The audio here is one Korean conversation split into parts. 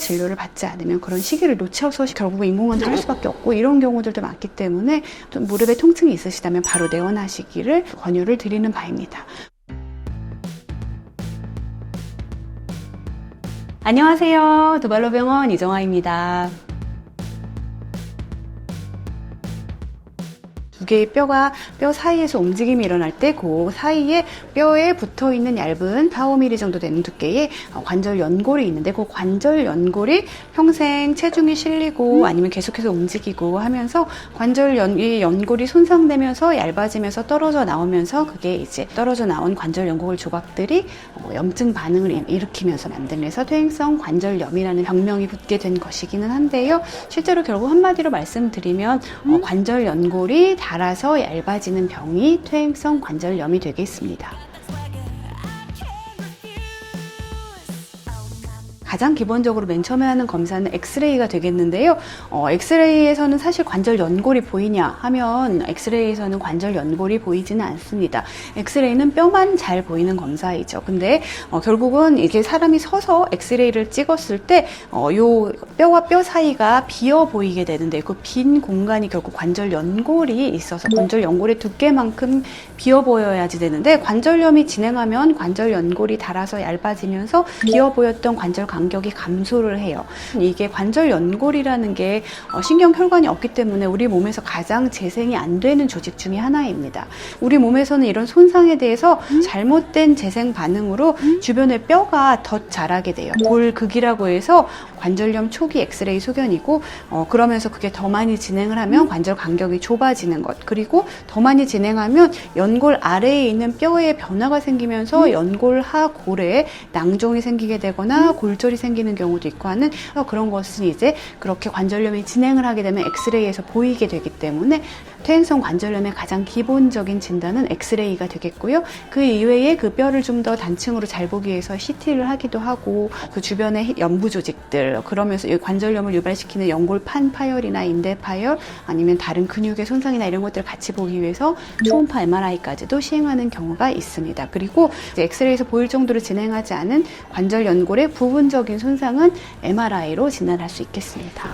진료를 받지 않으면 그런 시기를 놓쳐서 결국 인공관절 할 수밖에 없고, 이런 경우들도 많기 때문에 좀 무릎에 통증이 있으시다면 바로 내원하시기를 권유를 드리는 바입니다. 안녕하세요. 두발로병원 이정아입니다. 두 개의 뼈가 뼈 사이에서 움직임이 일어날 때 그 사이에 뼈에 붙어 있는 얇은 4-5mm 정도 되는 두께의 관절 연골이 있는데, 그 관절 연골이 평생 체중이 실리고 아니면 계속해서 움직이고 하면서 이 연골이 손상되면서 얇아지면서 떨어져 나오면서, 그게 이제 떨어져 나온 관절 연골 조각들이 염증 반응을 일으키면서 만들면서 퇴행성 관절염이라는 병명이 붙게 된 것이기는 한데요. 실제로 결국 한마디로 말씀드리면 관절 연골이 닳아서 얇아지는 병이 퇴행성 관절염이 되겠습니다. 가장 기본적으로 맨 처음에 하는 검사는 엑스레이가 되겠는데요. 엑스레이에서는 사실 관절 연골이 보이냐 하면 엑스레이에서는 관절 연골이 보이지는 않습니다. 엑스레이는 뼈만 잘 보이는 검사이죠. 근데 결국은 이게 사람이 서서 엑스레이를 찍었을 때 요 뼈와 뼈 사이가 비어 보이게 되는데, 그 빈 공간이 결국 관절 연골이 있어서 관절 연골의 두께만큼 비어 보여야지 되는데, 관절염이 진행하면 관절 연골이 닳아서 얇아지면서 비어 보였던 관절 간격이 감소를 해요. 이게 관절 연골이라는 게 신경혈관이 없기 때문에 우리 몸에서 가장 재생이 안 되는 조직 중에 하나입니다. 우리 몸에서는 이런 손상에 대해서 잘못된 재생 반응으로 주변의 뼈가 더 자라게 돼요. 골극이라고 해서 관절염 초기 엑스레이 소견이고, 그러면서 그게 더 많이 진행을 하면 관절 간격이 좁아지는 것, 그리고 더 많이 진행하면 연골 아래에 있는 뼈에 변화가 생기면서 연골 하골에 낭종이 생기게 되거나 골절이 생기는 경우도 있고 하는, 그런 것은 이제 그렇게 관절염이 진행을 하게 되면 엑스레이에서 보이게 되기 때문에 퇴행성 관절염의 가장 기본적인 진단은 엑스레이가 되겠고요. 그 이외에 그 뼈를 좀 더 단층으로 잘 보기 위해서 CT를 하기도 하고, 그 주변의 연부 조직들, 그러면서 이 관절염을 유발시키는 연골판 파열이나 인대 파열, 아니면 다른 근육의 손상이나 이런 것들을 같이 보기 위해서 초음파 MRI까지도 시행하는 경우가 있습니다. 그리고 이제 엑스레이에서 보일 정도로 진행하지 않은 관절 연골의 부분적인 손상은 MRI로 진단할 수 있겠습니다.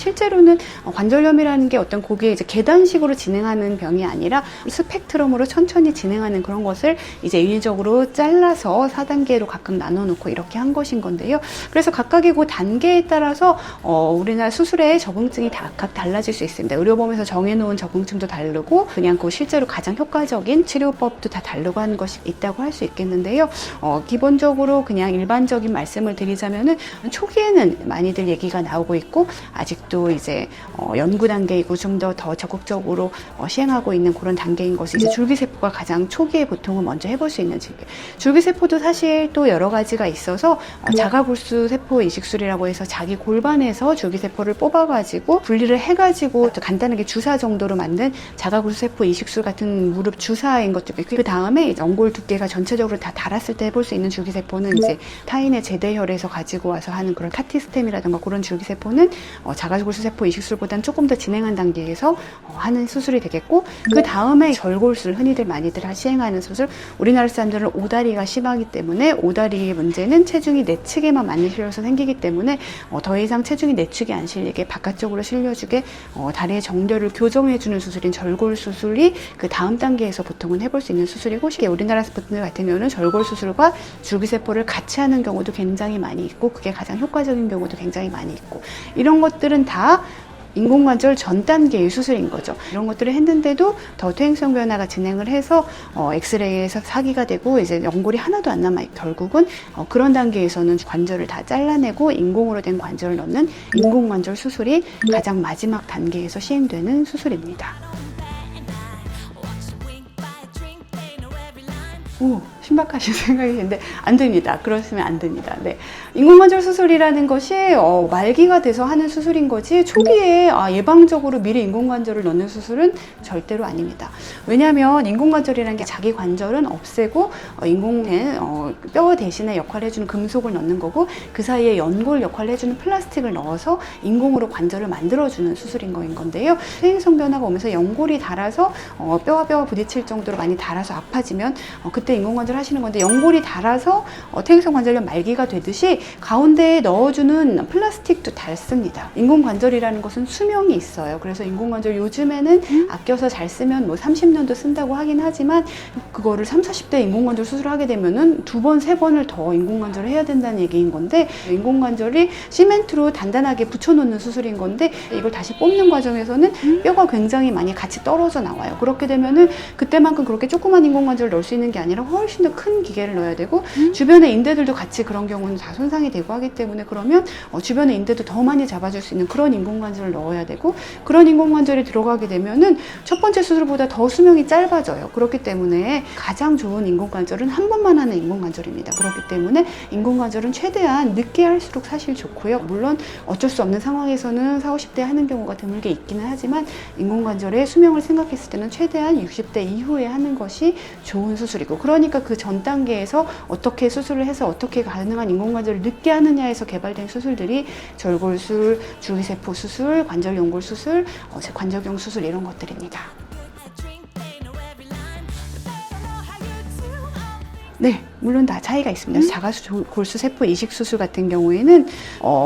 실제로는 관절염이라는 게 어떤 고기에 이제 계단식으로 진행하는 병이 아니라 스펙트럼으로 천천히 진행하는 그런 것을 이제 인위적으로 잘라서 4단계로 가끔 나눠놓고 이렇게 한 것인 건데요. 그래서 각각의 그 단계에 따라서 우리나라 수술의 적응증이 각 달라질 수 있습니다. 의료보험에서 정해놓은 적응증도 다르고, 그냥 그 실제로 가장 효과적인 치료법도 다 다르고 하는 것이 있다고 할 수 있겠는데요. 기본적으로 그냥 일반적인 말씀을 드리자면은 초기에는 많이들 얘기가 나오고 있고, 아직도 이제 연구 단계이고 좀 더 적극적으로 시행하고 있는 그런 단계인 것이 이제 줄기세포가 가장 초기에 보통은 먼저 해볼 수 있는 질병. 줄기세포도 사실 또 여러 가지가 있어서 자가골수 세포 이식술이라고 해서 자기 골반에서 줄기세포를 뽑아가지고 분리를 해가지고 간단하게 주사 정도로 만든 자가골수 세포 이식술 같은 무릎 주사인 것도 있고, 그 다음에 연골 두께가 전체적으로 다 닳았을 때 해볼 수 있는 줄기세포는 이제 타인의 제대혈에서 가지고 와서 하는 그런 카티스템이라든가 그런 줄기세포는 자가골수 세포 이식술보다는 조금 더 진행한 단계에서 하는 수술이 되겠고, 그 다음에 절골술, 흔히들 많이들 시행하는 수술, 우리나라 사람들은 오다리가 심하기 때문에 오다리의 문제는 체중이 내측에만 많이 실려서 생기기 때문에 더 이상 체중이 내측에 안 실리게 바깥쪽으로 실려주게 다리의 정렬을 교정해주는 수술인 절골 수술이 그 다음 단계에서 보통은 해볼 수 있는 수술이고, 우리나라 분들 같은 경우는 절골 수술과 줄기세포를 같이 하는 경우도 굉장히 많이 있고, 그게 가장 효과적인 경우도 굉장히 많이 있고, 이런 것들은 다 인공관절 전 단계의 수술인 거죠. 이런 것들을 했는데도 더 퇴행성 변화가 진행을 해서 엑스레이에서 사기가 되고 이제 연골이 하나도 안 남아 결국은 그런 단계에서는 관절을 다 잘라내고 인공으로 된 관절을 넣는 인공관절 수술이 가장 마지막 단계에서 시행되는 수술입니다. 신박하신 생각이 드는데 안 됩니다. 그러시면 안 됩니다. 네. 인공관절 수술이라는 것이 말기가 돼서 하는 수술인 거지 초기에 예방적으로 미리 인공관절을 넣는 수술은 절대로 아닙니다. 왜냐하면 인공관절이라는 게 자기 관절은 없애고 인공된 뼈 대신에 역할을 해주는 금속을 넣는 거고 그 사이에 연골 역할을 해주는 플라스틱을 넣어서 인공으로 관절을 만들어주는 수술인 거인 건데요. 퇴행성 변화가 오면서 연골이 닳아서 뼈와 뼈가 부딪힐 정도로 많이 닳아서 아파지면 그때 인공관절 하시는 건데 연골이 닳아서 퇴행성 관절염 말기가 되듯이 가운데에 넣어주는 플라스틱도 닳습니다. 인공관절이라는 것은 수명이 있어요. 그래서 인공관절 요즘에는 아껴서 잘 쓰면 뭐 30년도 쓴다고 하긴 하지만 그거를 30, 40대 인공관절 수술을 하게 되면은 2번, 3번을 더 인공관절을 해야 된다는 얘기인 건데 인공관절이 시멘트로 단단하게 붙여놓는 수술인 건데 이걸 다시 뽑는 과정에서는 뼈가 굉장히 많이 같이 떨어져 나와요. 그렇게 되면은 그때만큼 그렇게 조그만 인공관절을 넣을 수 있는 게 아니라 훨씬 더 큰 기계를 넣어야 되고 주변의 인대들도 같이 그런 경우는 다 손상이 되고 하기 때문에 그러면 주변의 인대도 더 많이 잡아줄 수 있는 그런 인공관절을 넣어야 되고 그런 인공관절이 들어가게 되면은 첫 번째 수술보다 더 수명이 짧아져요. 그렇기 때문에 가장 좋은 인공관절은 한 번만 하는 인공관절입니다. 그렇기 때문에 인공관절은 최대한 늦게 할수록 사실 좋고요. 물론 어쩔 수 없는 상황에서는 40, 50대 하는 경우가 드물게 있기는 하지만 인공관절의 수명을 생각했을 때는 최대한 60대 이후에 하는 것이 좋은 수술이고 그러니까 그 전 단계에서 어떻게 수술을 해서 어떻게 가능한 인공관절을 늦게 하느냐에서 개발된 수술들이 절골술, 줄기세포 수술, 관절연골 수술, 관절경 수술 이런 것들입니다. 네, 물론 다 차이가 있습니다. 자가수 골수 세포 이식 수술 같은 경우에는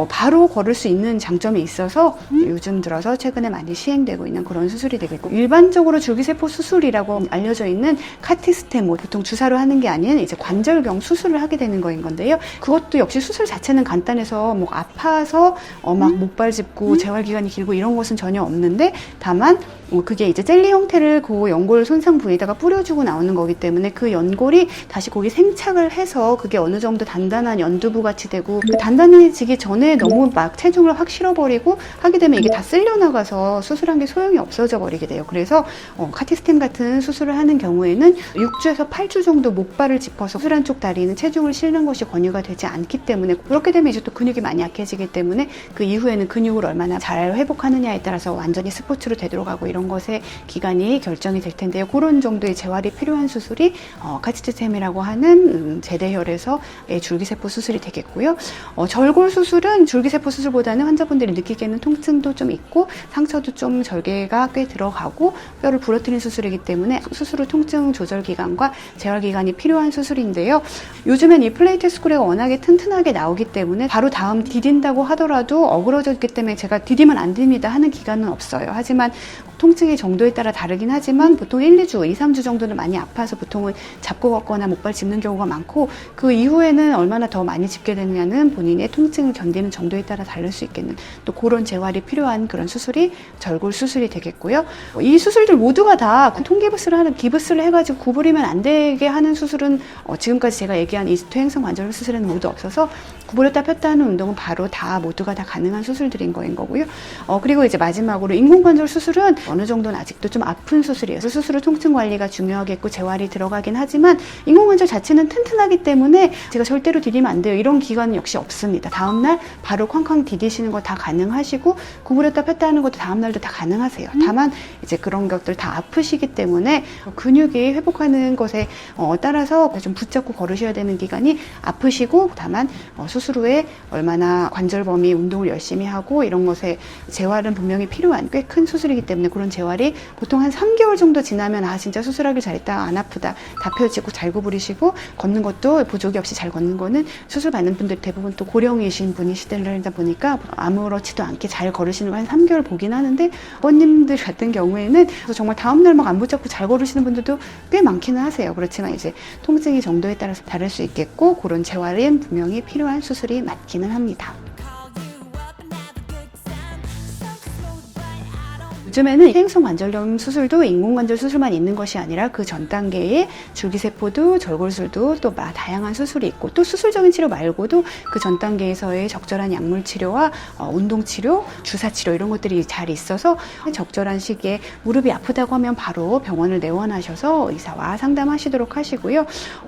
바로 걸을 수 있는 장점이 있어서 요즘 들어서 최근에 많이 시행되고 있는 그런 수술이 되겠고 일반적으로 줄기세포 수술이라고 알려져 있는 카티스테모 보통 주사로 하는 게 아닌 이제 관절경 수술을 하게 되는 거인 건데요. 그것도 역시 수술 자체는 간단해서 뭐 아파서 막 목발 짚고 재활 기간이 길고 이런 것은 전혀 없는데 다만 그게 이제 젤리 형태를 그 연골 손상 부위에다가 뿌려주고 나오는 거기 때문에 그 연골이 다시 거기 생착을 해서 그게 어느 정도 단단한 연두부 같이 되고 그 단단해지기 전에 너무 막 체중을 확 실어버리고 하게 되면 이게 다 쓸려나가서 수술한 게 소용이 없어져 버리게 돼요. 그래서 카티스템 같은 수술을 하는 경우에는 6주에서 8주 정도 목발을 짚어서 수술한 쪽 다리는 체중을 실는 것이 권유가 되지 않기 때문에 그렇게 되면 이제 또 근육이 많이 약해지기 때문에 그 이후에는 근육을 얼마나 잘 회복하느냐에 따라서 완전히 스포츠로 되돌아가고 이런 것에 기간이 결정이 될 텐데요. 그런 정도의 재활이 필요한 수술이 카티스템이라고 하는 제대혈에서의 줄기세포 수술이 되겠고요. 절골 수술은 줄기세포 수술보다는 환자분들이 느끼기에는 통증도 좀 있고 상처도 좀 절개가 꽤 들어가고 뼈를 부러뜨린 수술이기 때문에 수술 후 통증 조절 기간과 재활 기간이 필요한 수술인데요. 요즘엔 이 플레이트 스크류가 워낙에 튼튼하게 나오기 때문에 바로 다음 디딘다고 하더라도 어그러졌기 때문에 제가 디디면 안 됩니다 하는 기간은 없어요. 하지만 통증의 정도에 따라 다르긴 하지만 보통 1, 2주, 2, 3주 정도는 많이 아파서 보통은 잡고 걷거나 목발 짚는 경우가 많고 그 이후에는 얼마나 더 많이 짚게 되느냐는 본인의 통증을 견디는 정도에 따라 다를 수 있겠는 또 그런 재활이 필요한 그런 수술이 절골 수술이 되겠고요. 이 수술들 모두가 다 기부스를 해가지고 구부리면 안 되게 하는 수술은 지금까지 제가 얘기한 이 퇴행성 관절 수술에는 모두 없어서 구부렸다 폈다 하는 운동은 바로 다 모두가 다 가능한 수술들인 거고요. 그리고 이제 마지막으로 인공관절 수술은 어느 정도는 아직도 좀 아픈 수술이에요. 수술 후 통증 관리가 중요하겠고 재활이 들어가긴 하지만 인공관절 자체는 튼튼하기 때문에 제가 절대로 디디면 안 돼요. 이런 기간은 역시 없습니다. 다음날 바로 쾅쾅 디디시는 거 다 가능하시고 구부렸다 폈다 하는 것도 다음날도 다 가능하세요. 다만 이제 그런 것들 다 아프시기 때문에 근육이 회복하는 것에 따라서 좀 붙잡고 걸으셔야 되는 기간이 아프시고 다만 수술 후에 얼마나 관절 범위 운동을 열심히 하고 이런 것에 재활은 분명히 필요한 꽤 큰 수술이기 때문에 그런 재활이 보통 한 3개월 정도 지나면 진짜 수술하길 잘했다 안 아프다 다 펴지고 잘 구부리시고 걷는 것도 부족이 없이 잘 걷는 거는 수술 받는 분들 대부분 또 고령이신 분이시다 보니까 아무렇지도 않게 잘 걸으시는 거 한 3개월 보긴 하는데 아버님들 같은 경우에는 정말 다음날 막 안 붙잡고 잘 걸으시는 분들도 꽤 많기는 하세요. 그렇지만 이제 통증의 정도에 따라서 다를 수 있겠고 그런 재활은 분명히 필요한 수술이 맞기는 합니다. 요즘에는 퇴행성 관절염 수술도 인공관절 수술만 있는 것이 아니라 그 전 단계에 줄기세포도 절골술도 또 다양한 수술이 있고 또 수술적인 치료 말고도 그 전 단계에서의 적절한 약물 치료와 운동치료, 주사치료 이런 것들이 잘 있어서 적절한 시기에 무릎이 아프다고 하면 바로 병원을 내원하셔서 의사와 상담하시도록 하시고요.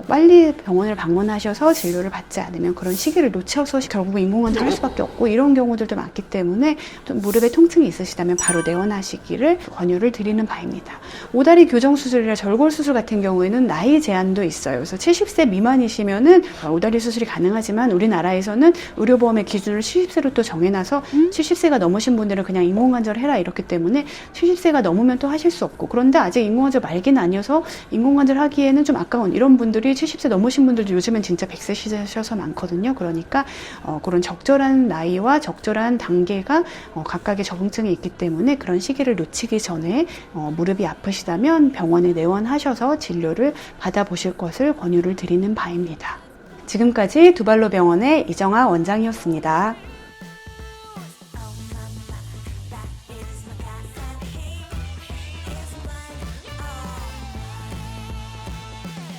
빨리 병원을 방문하셔서 진료를 받지 않으면 그런 시기를 놓쳐서 결국 인공관절 할 수밖에 없고 이런 경우들도 많기 때문에 좀 무릎에 통증이 있으시다면 바로 내원하시기 진행하시기를 권유를 드리는 바입니다. 오다리 교정 수술이나 절골 수술 같은 경우에는 나이 제한도 있어요. 그래서 70세 미만이시면은 오다리 수술이 가능하지만 우리나라에서는 의료보험의 기준을 70세로 또 정해놔서 70세가 넘으신 분들은 그냥 인공관절 해라 이렇기 때문에 70세가 넘으면 또 하실 수 없고, 그런데 아직 인공관절 말기는 아니어서 인공관절 하기에는 좀 아까운 이런 분들이 70세 넘으신 분들도 요즘엔 진짜 100세시셔서 많거든요. 그러니까 그런 적절한 나이와 적절한 단계가 각각의 적응증이 있기 때문에 그런 시기를 놓치기 전에 무릎이 아프시다면 병원에 내원하셔서 진료를 받아보실 것을 권유를 드리는 바입니다. 지금까지 두발로 병원의 이정아 원장이었습니다.